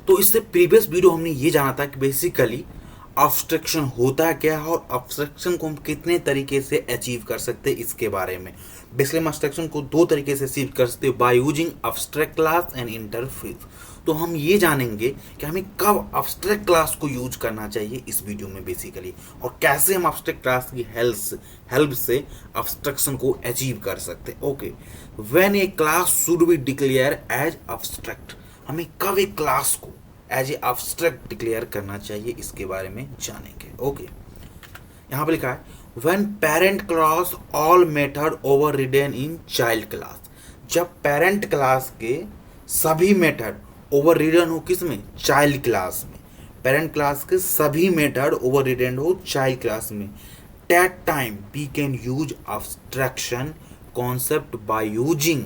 तो इससे previous video हमने ये जाना था कि बेसिकली अब्स्ट्रक्शन होता क्या है और अब्स्ट्रक्शन को हम कितने तरीके से अचीव कर सकते हैं इसके बारे में। बेसिकली हम अब्स्ट्रक्शन को दो तरीके से अचीव कर सकते हैं, by using abstract class and interface. तो हम ये जानेंगे कि हमें कब अब्स्ट्रैक्ट क्लास को यूज करना चाहिए इस वीडियो में बेसिकली, और कैसे हम अब्स्ट्रैक्ट क्लास की हेल्प से अब्स्ट्रक्शन को अचीव कर सकते हैं। Okay, when a class should be declare as abstract, हमें कब एक क्लास को एज ए अब्स्ट्रैक्ट डिक्लेयर करना चाहिए इसके बारे में जानेंगे। ओके, यहाँ पे लिखा है when parent class all method overridden in child class, जब पेरेंट क्लास के सभी मेथड ओवर रिडन हो किस में, चाइल्ड क्लास में। पेरेंट क्लास के सभी मेथड ओवर रिडन हो चाइल्ड क्लास में, that time we can use abstraction concept by using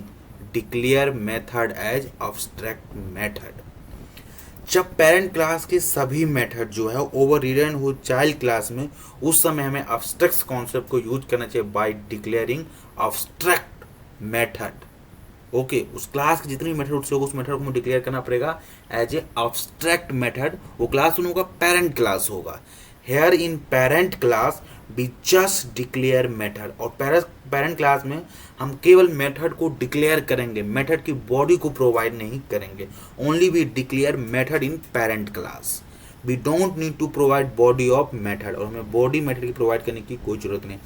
declare method as abstract method. जब पेरेंट क्लास के सभी मेथड जो है ओवर रिडन हो चाइल्ड क्लास में, उस समय हमें अब्स्ट्रैक्ट कॉन्सेप्ट को यूज करना चाहिए by declaring abstract method. Okay, उस क्लास के जितने भी मेथड से होगा उस मेथड को हमें डिक्लेयर करना पड़ेगा एज ए अब्स्ट्रैक्ट मेथड। वो क्लास कौन होगा, पेरेंट क्लास होगा। Here in parent class be just declare method, और पेरेंट क्लास में हम केवल मेथड को डिक्लेयर करेंगे, मेथड की बॉडी को प्रोवाइड नहीं करेंगे। Only we declare method in parent class, we don't need to provide body of method, और हमें बॉडी मेथड की प्रोवाइड करने की कोई जरूरत नहीं।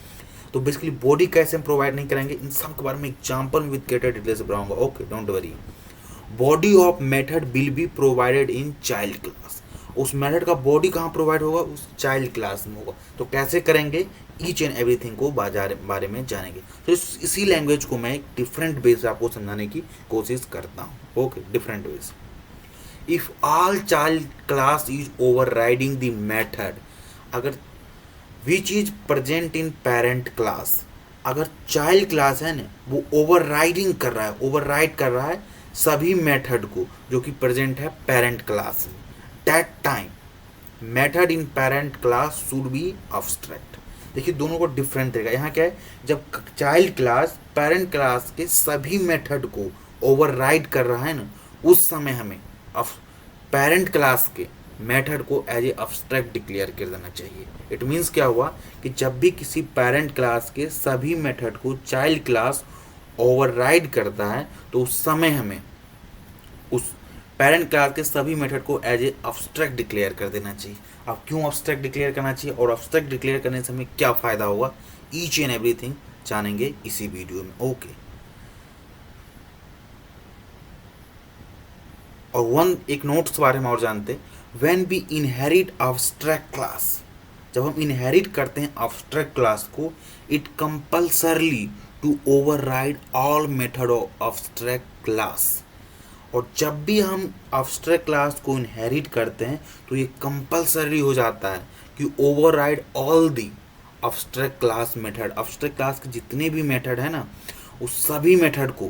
तो बेसिकली बॉडी कैसे हम प्रोवाइड नहीं करेंगे, इन सब के बारे में एग्जाम्पल विद ग्रेटर डिटेल से बताऊंगा। Okay, don't worry. Body of method will be provided in child class, उस मेथड का बॉडी कहाँ प्रोवाइड होगा, उस चाइल्ड क्लास में होगा। तो कैसे करेंगे, ईच एंड एवरीथिंग को बारे में जानेंगे। तो इसी लैंग्वेज को मैं एक डिफरेंट वे से आपको समझाने की कोशिश करता हूँ। ओके, डिफरेंट वे से। If all child class is over riding the method, अगर which is present in parent class, अगर चाइल्ड क्लास है ना वो ओवर राइडिंग कर रहा है, ओवर राइड कर रहा है सभी मेथड को जो कि प्रेजेंट है पेरेंट क्लास में, that time method in parent class should B abstract. देखिए दोनों को डिफरेंट रहेगा। यहाँ क्या है, जब चाइल्ड क्लास पेरेंट क्लास के सभी मेथड को ओवर राइड कर रहा है ना, उस समय हमें पेरेंट क्लास के मेथड को एज ए अब्स्ट्रैक्ट डिक्लेयर कर देना चाहिए। इट मीन्स क्या हुआ कि जब भी किसी पेरेंट क्लास के सभी मेथड को चाइल्ड क्लास ओवरराइड करता है तो उस समय हमें उस पेरेंट क्लास के सभी मेथड को एज ए अब्स्ट्रैक्ट डिक्लेयर कर देना चाहिए। अब क्यों अब्स्ट्रैक्ट डिक्लेयर करना चाहिए और अब्स्ट्रैक्ट डिक्लेयर करने से हमें क्या फ़ायदा होगा, ईच एंड एवरीथिंग जानेंगे इसी वीडियो में। ओके, और एक नोट्स बारे में और जानते, when we inherit abstract class, जब हम इनहेरिट करते हैं अब्स्ट्रैक्ट क्लास को, it compulsorily to override all method of abstract class. और जब भी हम अब्स्ट्रैक्ट क्लास को इनहेरिट करते हैं तो ये कंपल्सरी हो जाता है कि override all the abstract class method. Abstract class के जितने भी मेथड है ना, उस सभी मेथड को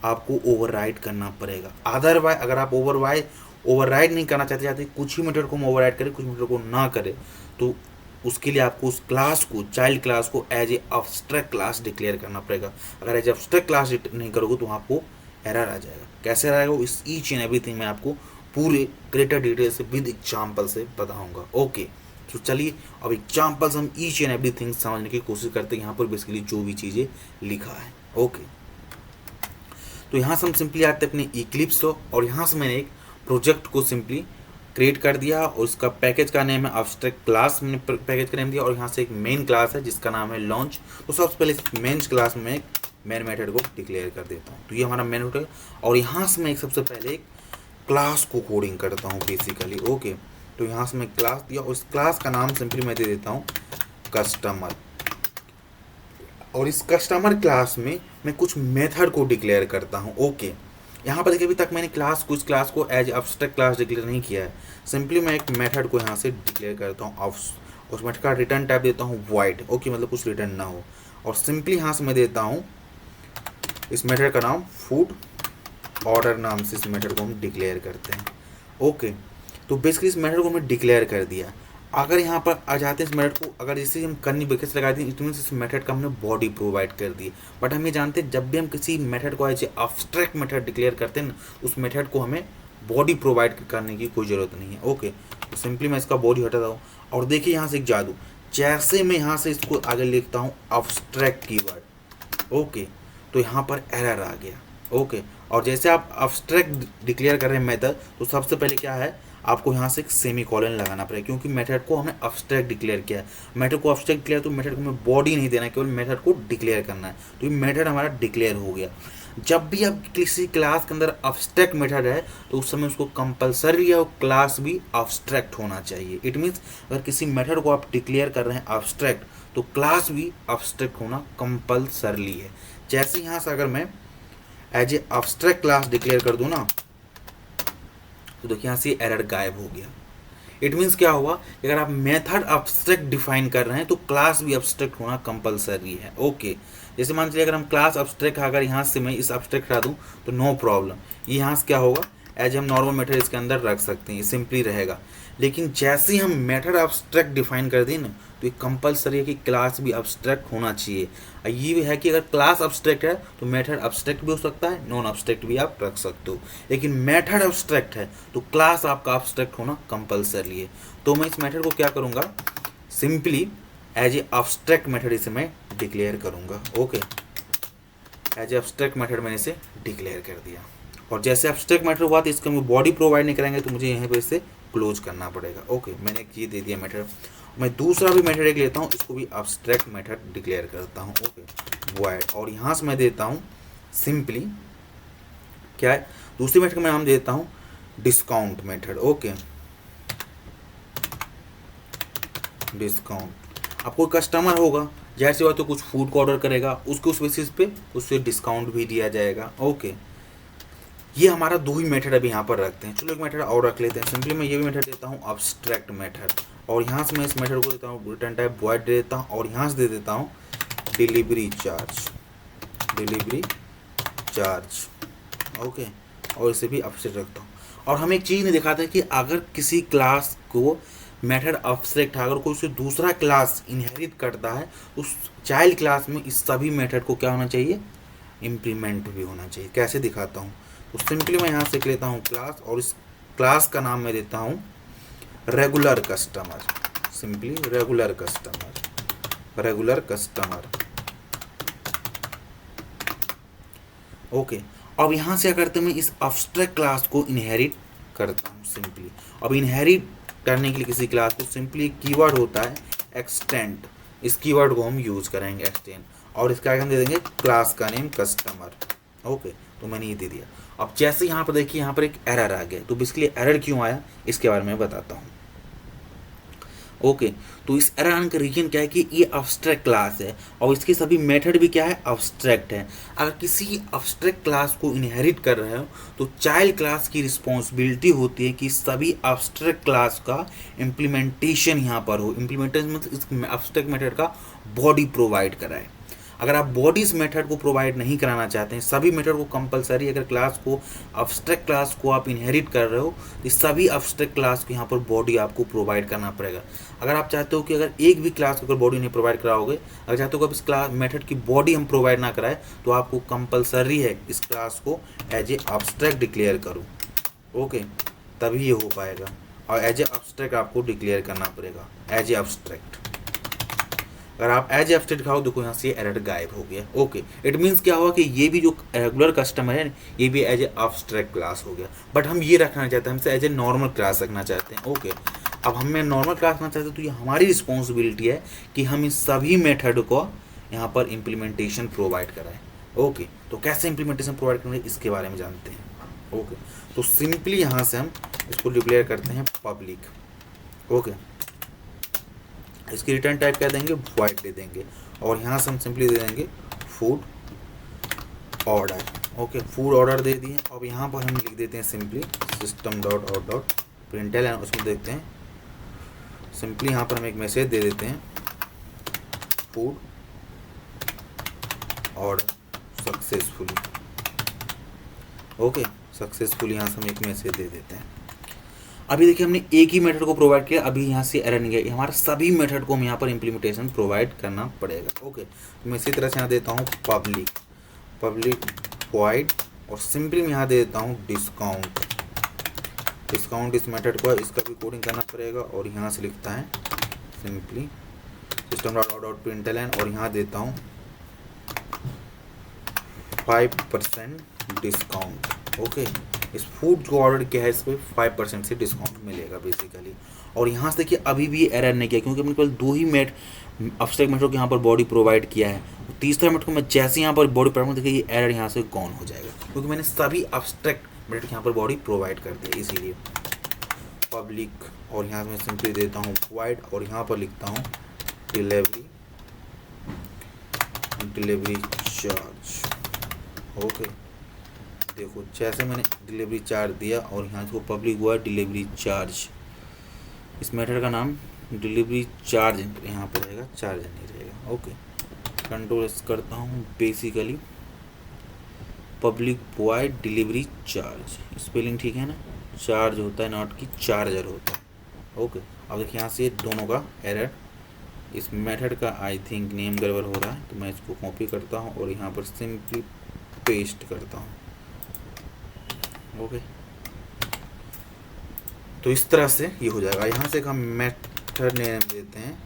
आपको ओवरराइड करना पड़ेगा। अदरवाइज अगर आप ओवरराइड नहीं करना चाहते, कुछ ही मेथड को हम ओवरराइड करें, कुछ मेथड को ना करें, तो उसके लिए आपको उस क्लास को, चाइल्ड क्लास को as a abstract class declare करना पड़ेगा। अगर एज अब्स्ट्रैक्ट क्लास नहीं करोगे तो आपको एरर आ जाएगा। कैसे रहेगा वो, इस ईच एंड एवरीथिंग मैं आपको पूरे ग्रेटर डिटेल से विद एग्जाम्पल से बताऊंगा। ओके, तो चलिए अब एग्जाम्पल्स हम ईच एंड एवरीथिंग समझने की कोशिश करते हैं, यहाँ पर बेसिकली जो भी चीज़ें लिखा है। ओके, तो यहाँ से हम सिंपली आते हैं अपने इक्लिप्स और यहाँ से मैंने एक प्रोजेक्ट को सिंपली क्रिएट कर दिया और उसका पैकेज का नेम है अब्स्ट्रैक्ट क्लास, मैंने पैकेज का नेम दिया, और यहाँ से एक मेन क्लास है जिसका नाम है लॉन्च। तो सबसे पहले इस मेन क्लास में एक मेन मेथड को डिक्लेयर कर देता हूँ। तो ये हमारा मेन मेथड है, और यहाँ से मैं एक सबसे पहले एक क्लास को कोडिंग करता हूँ बेसिकली। ओके, तो यहाँ से मैं क्लास दिया और इस क्लास का नाम सिंपली मैं दे देता हूँ कस्टमर, और इस कस्टमर क्लास में मैं कुछ मेथड को डिक्लेयर करता हूँ। ओके, यहाँ पर देखिए अभी तक मैंने इस क्लास को एज अब्स्ट्रैक्ट क्लास डिक्लेयर नहीं किया है। सिंपली मैं एक मेथड को यहाँ से डिक्लेयर करता हूँ, उस मेथड का रिटर्न टाइप देता हूँ वॉइड। ओके, मतलब कुछ रिटर्न ना हो, और सिंपली यहाँ से मैं देता हूँ इस मेथड का नाम फूड ऑर्डर नाम से इस मेथड को हम डिक्लेयर करते हैं। ओके, तो बेसिकली इस मेथड को हमने डिक्लेयर कर दिया। अगर यहाँ पर आ जाते हैं इस मेथड को, अगर जैसे हम करनी ब्रैकेट्स लगा दी, इट मीन्स इस मेथड का हमने बॉडी प्रोवाइड कर दी। बट हम ये जानते हैं जब भी हम किसी मेथड को एज अब्स्ट्रैक्ट मेथड डिक्लेयर करते हैं ना, उस मेथड को हमें बॉडी प्रोवाइड करने की कोई ज़रूरत नहीं है। ओके, तो सिंपली मैं इसका बॉडी हटाता हूँ और देखिए यहाँ से एक जादू, जैसे मैं यहाँ से इसको आगे लिखता हूँ अब्स्ट्रैक्ट कीवर्ड, ओके, तो यहाँ पर एरर आ गया। ओके, और जैसे आप अब्स्ट्रैक्ट डिक्लेयर कर रहे हैं मेथड, तो सबसे पहले क्या है, आपको यहाँ से एक सेमी कॉलन लगाना पड़ेगा, क्योंकि मेथड को हमें अब्स्ट्रैक्ट डिक्लेयर किया है। मेथड को अब्स्ट्रैक्ट डिक्लेयर, तो मेथड को हमें बॉडी नहीं देना है, केवल मेथड को डिक्लेयर करना है। तो ये मेथड हमारा डिक्लेयर हो गया। जब भी आप किसी क्लास के अंदर अब्स्ट्रैक्ट मेथड है, तो उस समय उसको कंपलसरी है और क्लास भी अब्स्ट्रैक्ट होना चाहिए। इट मीन्स अगर किसी मेथड को आप डिक्लेयर कर रहे हैं अब्स्ट्रैक्ट, तो क्लास भी अब्स्ट्रैक्ट होना कंपलसरली है। जैसे यहाँ से अगर मैं as a abstract class declare कर दूँ ना, तो देखिए यहाँ से एरर गायब हो गया। इट मीन्स क्या हुआ, अगर आप मेथड अब्स्ट्रैक्ट डिफाइन कर रहे हैं तो क्लास भी अब्स्ट्रैक्ट होना कंपलसरी है। ओके, जैसे मान लीजिए अगर हम क्लास अब्स्ट्रैक्ट, अगर यहाँ से मैं इस अब्स्ट्रैक्ट हटा दूँ तो नो प्रॉब्लम, ये यहाँ से क्या होगा, एज हम नॉर्मल मेथड इसके अंदर रख सकते हैं, ये सिंपली रहेगा। लेकिन जैसे ही हम मेथड अब्स्ट्रैक्ट डिफाइन कर दें ना, तो ये कंपलसरी है कि क्लास भी अब्स्ट्रैक्ट होना चाहिए। ये भी है कि अगर क्लास अब्स्ट्रैक्ट है तो मेथड अब्स्ट्रैक्ट भी हो सकता है, नॉन अब्स्ट्रैक्ट भी आप रख सकते हो। लेकिन मेथड अब्स्ट्रैक्ट है तो क्लास आपका अब्स्ट्रैक्ट होना कंपलसरी है। तो मैं इस मेथड को क्या करूँगा, simply as a abstract method इसे मैं डिक्लेयर करूँगा। Okay, as a abstract method मैंने इसे डिक्लेयर कर दिया। और जैसे अब्स्ट्रैक्ट मेथड हुआ तो इसका हम बॉडी प्रोवाइड नहीं करेंगे, तो मुझे यहाँ पर इसे क्लोज करना पड़ेगा। ओके, मैंने एक ये दे दिया मेथड। मैं दूसरा भी मेथड एक लेता हूँ, इसको भी अब्स्ट्रैक्ट मेथड डिक्लेयर करता हूँ। ओके, वॉइड, और यहाँ से मैं देता हूँ सिंपली क्या है, दूसरी मेथड का मैं नाम देता हूँ डिस्काउंट मेथड। Okay, discount. अब कोई कस्टमर होगा, जाहिर सी बात तो कुछ फूड को ऑर्डर करेगा, उसके उस बेसिस पे उससे डिस्काउंट भी दिया जाएगा। ओके, ये हमारा दो ही मेथड अभी यहाँ पर रखते हैं। चलो एक मेथड और रख लेते हैं। सिंपली मैं ये भी मेथड देता हूँ अब्स्ट्रैक्ट मेथड, और यहाँ से मैं इस मेथड को देता हूँ रिटर्न टाइप वॉइड दे देता हूँ, और यहाँ से दे देता हूँ delivery charge, delivery charge. Okay, और इसे भी अब्स्ट्रैक्ट रखता हूँ। और हम एक चीज़ नहीं दिखाते हैं कि अगर किसी क्लास को मेथड अब्स्ट्रैक्ट है, अगर कोई उसे दूसरा क्लास इनहेरिट करता है, उस चाइल्ड क्लास में इस सभी मेथड को क्या होना चाहिए, इम्प्लीमेंट भी होना चाहिए। कैसे दिखाता हूँ, तो सिंपली मैं यहाँ से लेता हूँ क्लास, और इस क्लास का नाम मैं देता हूँ regular customer. Simply regular customer, regular customer. Okay, अब यहाँ से क्या करते हैं, मैं इस अब्स्ट्रैक्ट क्लास को इनहेरिट करता हूँ सिंपली। अब इनहेरिट करने के लिए किसी क्लास को सिंपली कीवर्ड होता है एक्सटेंड, इस कीवर्ड को हम यूज करेंगे एक्सटेंड, और इसका आगे हम दे देंगे क्लास का नेम कस्टमर। ओके, तो मैंने ये दे दिया। अब जैसे यहाँ पर देखिए, यहाँ पर एक एरर आ गया, तो बेसिकली एरर क्यों आया इसके बारे में बताता हूँ। ओके, तो इस एरर आने का रीजन क्या है कि ये अब्स्ट्रैक्ट क्लास है और इसके सभी मेथड भी क्या है, अब्स्ट्रैक्ट है। अगर किसी अब्स्ट्रैक्ट क्लास को इनहेरिट कर रहे हो तो चाइल्ड क्लास की रिस्पॉन्सिबिलिटी होती है कि सभी अब्स्ट्रैक्ट क्लास का इम्प्लीमेंटेशन यहाँ पर हो। इम्प्लीमेंटेशन मतलब इस अब्स्ट्रैक्ट मेथड का बॉडी प्रोवाइड कराए। अगर आप बॉडी इस मेथड को प्रोवाइड नहीं कराना चाहते हैं, सभी मेथड को कंपलसरी, अगर क्लास को अब्स्ट्रैक्ट क्लास को आप इनहेरिट कर रहे हो तो सभी अब्स्ट्रैक्ट क्लास को यहाँ पर बॉडी आपको प्रोवाइड करना पड़ेगा। अगर आप चाहते हो कि अगर एक भी क्लास को अगर बॉडी नहीं प्रोवाइड कराओगे, अगर चाहते हो कि इस क्लास मेथड की बॉडी हम प्रोवाइड ना कराए, तो आपको कंपलसरी है इस क्लास को एज ए अब्स्ट्रैक्ट डिक्लेयर करो। ओके, तभी ये हो पाएगा, और एज ए अब्स्ट्रैक्ट आपको डिक्लेयर करना पड़ेगा, एज ए अब्स्ट्रैक्ट। अगर आप एज एब्स्ट्रैक्ट दिखाओ, देखो यहाँ से एरर गायब हो गया। ओके, इट मीन्स क्या हुआ कि ये भी जो रेगुलर कस्टमर है ये भी एज ए अब्स्ट्रैक्ट क्लास हो गया, बट हम ये रखना चाहते हैं, हमसे एज ए नॉर्मल क्लास रखना चाहते हैं। ओके, अब हमें नॉर्मल क्लास रखना चाहते हैं, तो ये हमारी रिस्पॉन्सिबिलिटी है कि हम इस सभी मेथड को यहाँ पर इम्प्लीमेंटेशन प्रोवाइड कराएं। ओके, तो कैसे इम्प्लीमेंटेशन प्रोवाइड करेंगे इसके बारे में जानते हैं। ओके, तो सिंपली यहाँ से हम इसको डिक्लेयर करते हैं पब्लिक। ओके, इसकी रिटर्न टाइप कर देंगे वॉइड दे देंगे, और यहाँ से हम सिंपली दे देंगे food order. Okay, food order दे दिए। अब यहाँ पर हम लिख देते हैं simply system dot out dot println, उसमें देखते हैं सिंपली यहाँ पर हम एक मैसेज दे देते हैं food order successfully. Okay, successfully यहाँ से हम एक मैसेज दे देते हैं। अभी देखिए हमने एक ही मेथड को प्रोवाइड किया, अभी यहाँ से एरर नहीं गया, हमारा सभी मेथड को हम यहाँ पर इम्प्लीमेंटेशन प्रोवाइड करना पड़ेगा। ओके, तो मैं इसी तरह से यहाँ देता हूँ पब्लिक वॉइड, और सिंपली मैं यहाँ दे देता हूँ डिस्काउंट। डिस्काउंट इस मेथड को है, इसका भी कोडिंग करना पड़ेगा और यहाँ से लिखता है सिंपली system.out.println और यहाँ देता हूँ 5% डिस्काउंट। ओके, इस फूड जो ऑर्डर किया है इस पर 5% से डिस्काउंट मिलेगा बेसिकली। और यहाँ से देखिए अभी भी एरर नहीं किया क्योंकि हमने केवल 2 ही अपस्ट्रैक्ट मेथड को यहाँ पर बॉडी प्रोवाइड किया है। तीसरा मेथड को मैं जैसे यहाँ पर बॉडी प्रोवाइड देखिए ये एरर यहाँ से गॉन हो जाएगा क्योंकि मैंने सभी अपस्ट्रैक्ट मेथड यहाँ पर बॉडी प्रोवाइड कर दिया, इसीलिए पब्लिक और यहाँ मैं सिंपली देता हूँ वाइड और यहाँ पर लिखता हूँ डिलीवरी चार्ज। ओके, देखो जैसे मैंने डिलीवरी चार्ज दिया और यहाँ से पब्लिक हुआ डिलीवरी चार्ज। इस मेथड का नाम डिलीवरी चार्ज यहाँ पर रहेगा, चार्ज नहीं रहेगा। ओके, कंट्रोल एस करता हूँ, basically public void delivery charge, spelling ठीक है ना, चार्ज होता है नॉट की चार्जर होता है। ओके, अब देखिए यहाँ से दोनों का एरर, इस मेथड का आई थिंक नेम गड़बड़ हो रहा है तो मैं इसको कॉपी करता हूँ और यहाँ पर सिंपली पेस्ट करता हूँ। ओके, तो इस तरह से ये हो जाएगा। यहाँ से हम मेथड नेम देते हैं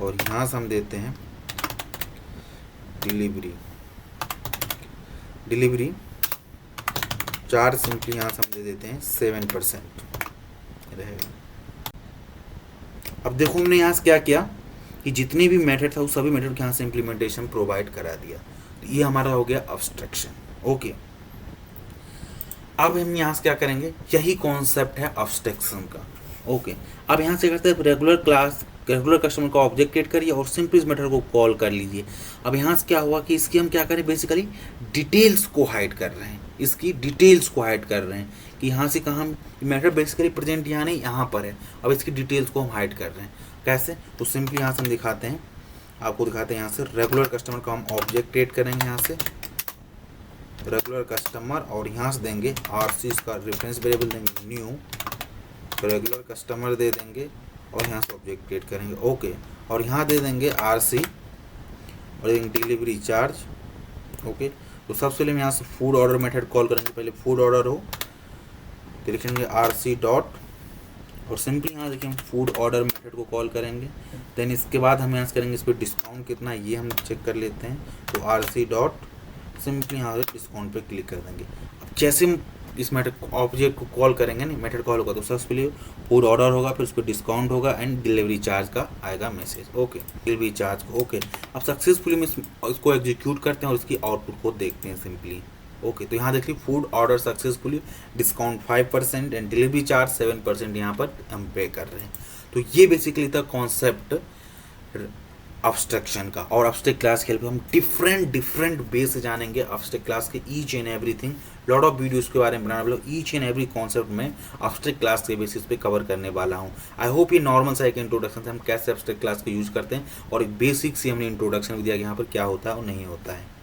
और यहाँ से हम देते हैं डिलीवरी चार्ज, सिंपली यहाँ से हम दे देते हैं 7% रहेगा। अब देखो हमने यहाँ से क्या किया कि जितने भी मेथड था उस सभी मेथड के यहाँ से इम्प्लीमेंटेशन प्रोवाइड करा दिया, तो ये हमारा हो गया अब्स्ट्रैक्शन। ओके, अब हम यहाँ से क्या करेंगे, यही कॉन्सेप्ट है अब्स्ट्रैक्शन का। ओके, अब यहाँ से करते हैं रेगुलर कस्टमर का ऑब्जेक्ट क्रिएट करिए और सिंपली इस मेथड को कॉल कर लीजिए। अब यहाँ से क्या हुआ कि इसकी हम क्या करें, बेसिकली डिटेल्स को हाइड कर रहे हैं, इसकी डिटेल्स को हाइड कर रहे हैं कि यहाँ से कहाँ मेथड बेसिकली प्रेजेंट यहाँ नहीं यहाँ पर है। अब इसकी डिटेल्स को हम हाइड कर रहे हैं, कैसे, तो सिंपली यहाँ से हम दिखाते हैं, आपको दिखाते हैं। यहाँ से रेगुलर कस्टमर का हम ऑब्जेक्ट क्रिएट करेंगे, यहाँ से रेगुलर कस्टमर और यहाँ से देंगे आरसी, इसका रेफरेंस वेरिएबल देंगे न्यू रेगुलर कस्टमर दे देंगे और यहाँ से ऑब्जेक्ट क्रिएट करेंगे। ओके, और यहाँ दे देंगे आरसी और देंगे डिलीवरी चार्ज। ओके, तो सबसे पहले हम यहाँ से फूड ऑर्डर मेथड कॉल करेंगे, पहले फूड ऑर्डर हो तो लिखेंगे आरसी डॉट और सिंपली यहाँ देखिए हम फूड ऑर्डर मेथड को कॉल करेंगे। देन इसके बाद हम यहाँ से करेंगे इस पर डिस्काउंट कितना है ये हम चेक कर लेते हैं, तो आरसी डॉट सिंपली यहाँ से डिस्काउंट पे क्लिक कर देंगे। अब जैसे हम इस मेथड ऑब्जेक्ट को कॉल करेंगे ना, मेथड कॉल होगा तो सबसे पहले फूड ऑर्डर होगा, फिर उस पर डिस्काउंट होगा एंड डिलीवरी चार्ज का आएगा मैसेज। ओके, डिलीवरी चार्ज को ओके, अब सक्सेसफुली हम इसको एग्जीक्यूट करते हैं और इसकी आउटपुट को देखते हैं सिंपली। ओके, तो यहाँ देखिए food order successfully, discount 5% and delivery charge 7% यहाँ पर हम पे कर रहे हैं। तो ये बेसिकली था कॉन्सेप्ट अब्स्ट्रैक्शन का। और अब्स्ट्रैक्ट क्लास के हेल्प हम डिफरेंट वे से जानेंगे अब्स्ट्रैक्ट क्लास के each and everything. Lot of videos के बारे में बनाने वाला हूँ, ईच एंड एवरी कॉन्सेप्ट में अब्स्ट्रैक्ट क्लास के बेसिस पे कवर करने वाला हूँ। आई होप ये नॉर्मल सा एक इंट्रोडक्शन से हम कैसे अब्स्ट्रैक्ट क्लास को यूज करते हैं और एक बेसिक सी हमने इंट्रोडक्शन भी दिया कि यहाँ पर क्या होता है और नहीं होता है।